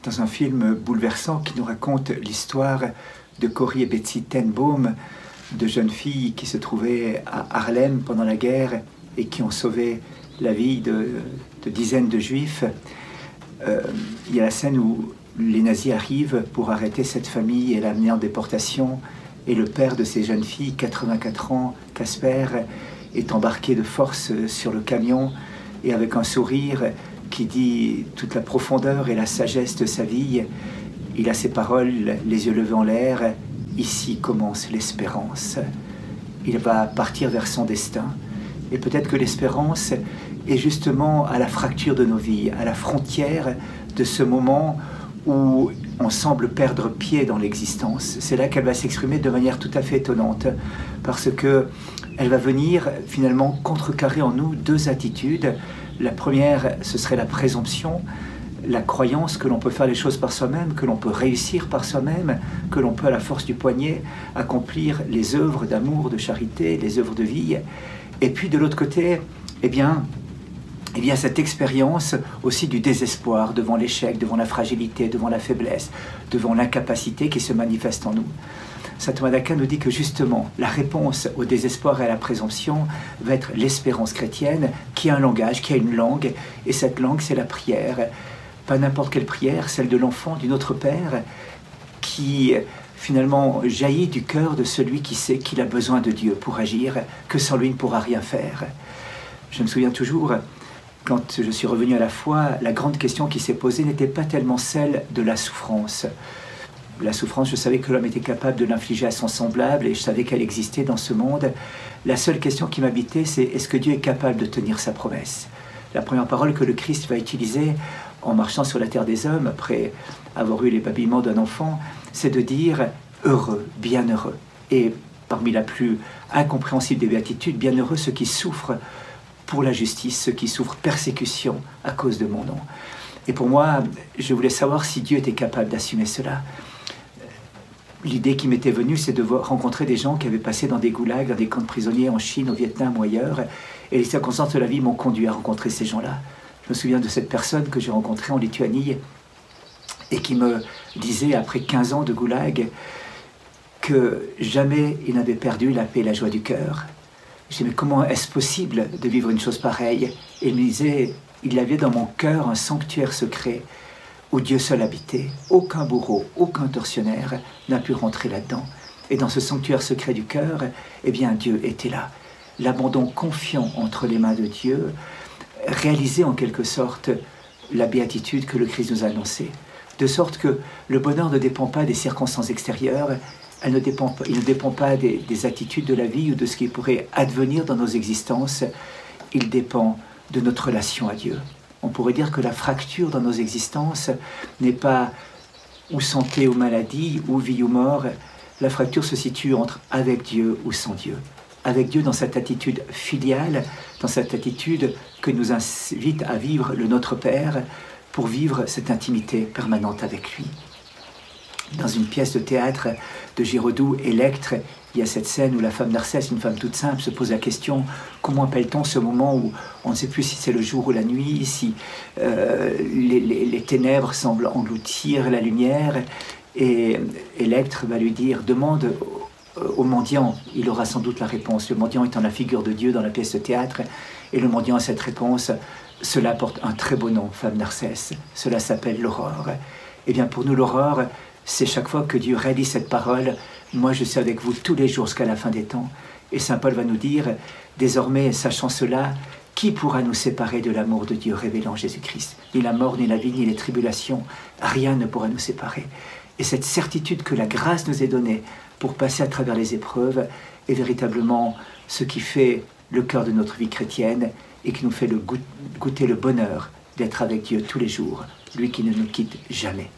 dans un film bouleversant qui nous raconte l'histoire de Corrie et Betsy ten Boom, de jeunes filles qui se trouvaient à Harlem pendant la guerre et qui ont sauvé la vie de dizaines de juifs. Il y a la scène où les nazis arrivent pour arrêter cette famille et l'amener en déportation, et le père de ces jeunes filles, 84 ans, Casper, est embarqué de force sur le camion et avec un sourire qui dit toute la profondeur et la sagesse de sa vie, il a ces paroles, les yeux levés en l'air: ici commence l'espérance. Il va partir vers son destin, et peut-être que l'espérance est justement à la fracture de nos vies, à la frontière de ce moment où on semble perdre pied dans l'existence. C'est là qu'elle va s'exprimer de manière tout à fait étonnante, parce que elle va venir finalement contrecarrer en nous deux attitudes. La première, ce serait la présomption, la croyance que l'on peut faire les choses par soi-même, que l'on peut réussir par soi-même, que l'on peut à la force du poignet accomplir les œuvres d'amour, de charité, les œuvres de vie. Et puis de l'autre côté, eh bien cette expérience aussi du désespoir devant l'échec, devant la fragilité, devant la faiblesse, devant l'incapacité qui se manifeste en nous. Saint Thomas d'Aquin nous dit que justement, la réponse au désespoir et à la présomption va être l'espérance chrétienne, qui a un langage, qui a une langue, et cette langue, c'est la prière. Pas n'importe quelle prière, celle de l'enfant, du Notre Père, qui finalement jaillit du cœur de celui qui sait qu'il a besoin de Dieu pour agir, que sans lui il ne pourra rien faire. Je me souviens toujours, quand je suis revenu à la foi, la grande question qui s'est posée n'était pas tellement celle de la souffrance. La souffrance, je savais que l'homme était capable de l'infliger à son semblable et je savais qu'elle existait dans ce monde. La seule question qui m'habitait, c'est: est-ce que Dieu est capable de tenir sa promesse? La première parole que le Christ va utiliser en marchant sur la terre des hommes, après avoir eu les babillements d'un enfant, c'est de dire « heureux, bienheureux ». Et parmi la plus incompréhensible des béatitudes, bienheureux ceux qui souffrent pour la justice, ceux qui souffrent persécution à cause de mon nom. Et pour moi, je voulais savoir si Dieu était capable d'assumer cela. L'idée qui m'était venue, c'est de rencontrer des gens qui avaient passé dans des goulags, dans des camps de prisonniers en Chine, au Vietnam ou ailleurs. Et les circonstances de la vie m'ont conduit à rencontrer ces gens-là. Je me souviens de cette personne que j'ai rencontrée en Lituanie et qui me disait, après 15 ans de goulag, que jamais il n'avait perdu la paix et la joie du cœur. Je disais: mais comment est-ce possible de vivre une chose pareille? Et il me disait: il y avait dans mon cœur un sanctuaire secret où Dieu seul habitait. Aucun bourreau, aucun tortionnaire n'a pu rentrer là-dedans. Et dans ce sanctuaire secret du cœur, eh bien Dieu était là. L'abandon confiant entre les mains de Dieu réalisait en quelque sorte la béatitude que le Christ nous a annoncée. De sorte que le bonheur ne dépend pas des circonstances extérieures, il ne dépend pas des attitudes de la vie ou de ce qui pourrait advenir dans nos existences, il dépend de notre relation à Dieu. On pourrait dire que la fracture dans nos existences n'est pas ou santé ou maladie, ou vie ou mort. La fracture se situe entre avec Dieu ou sans Dieu. Avec Dieu dans cette attitude filiale, dans cette attitude que nous invite à vivre le Notre Père, pour vivre cette intimité permanente avec lui. Dans une pièce de théâtre de Giraudoux, Électre, il y a cette scène où la femme Narcisse, une femme toute simple, se pose la question: comment appelle-t-on ce moment où on ne sait plus si c'est le jour ou la nuit, si les ténèbres semblent engloutir la lumière? Et Électre va lui dire: demande au mendiant, il aura sans doute la réponse. Le mendiant étant la figure de Dieu dans la pièce de théâtre, et le mendiant a cette réponse: cela porte un très beau nom, femme Narcisse, cela s'appelle l'aurore. Et bien pour nous, l'aurore, c'est chaque fois que Dieu réalise cette parole: moi je suis avec vous tous les jours jusqu'à la fin des temps. Et Saint Paul va nous dire: désormais, sachant cela, qui pourra nous séparer de l'amour de Dieu révélé en Jésus-Christ? Ni la mort, ni la vie, ni les tribulations, rien ne pourra nous séparer. Et cette certitude que la grâce nous est donnée pour passer à travers les épreuves est véritablement ce qui fait le cœur de notre vie chrétienne et qui nous fait goûter le bonheur d'être avec Dieu tous les jours, lui qui ne nous quitte jamais.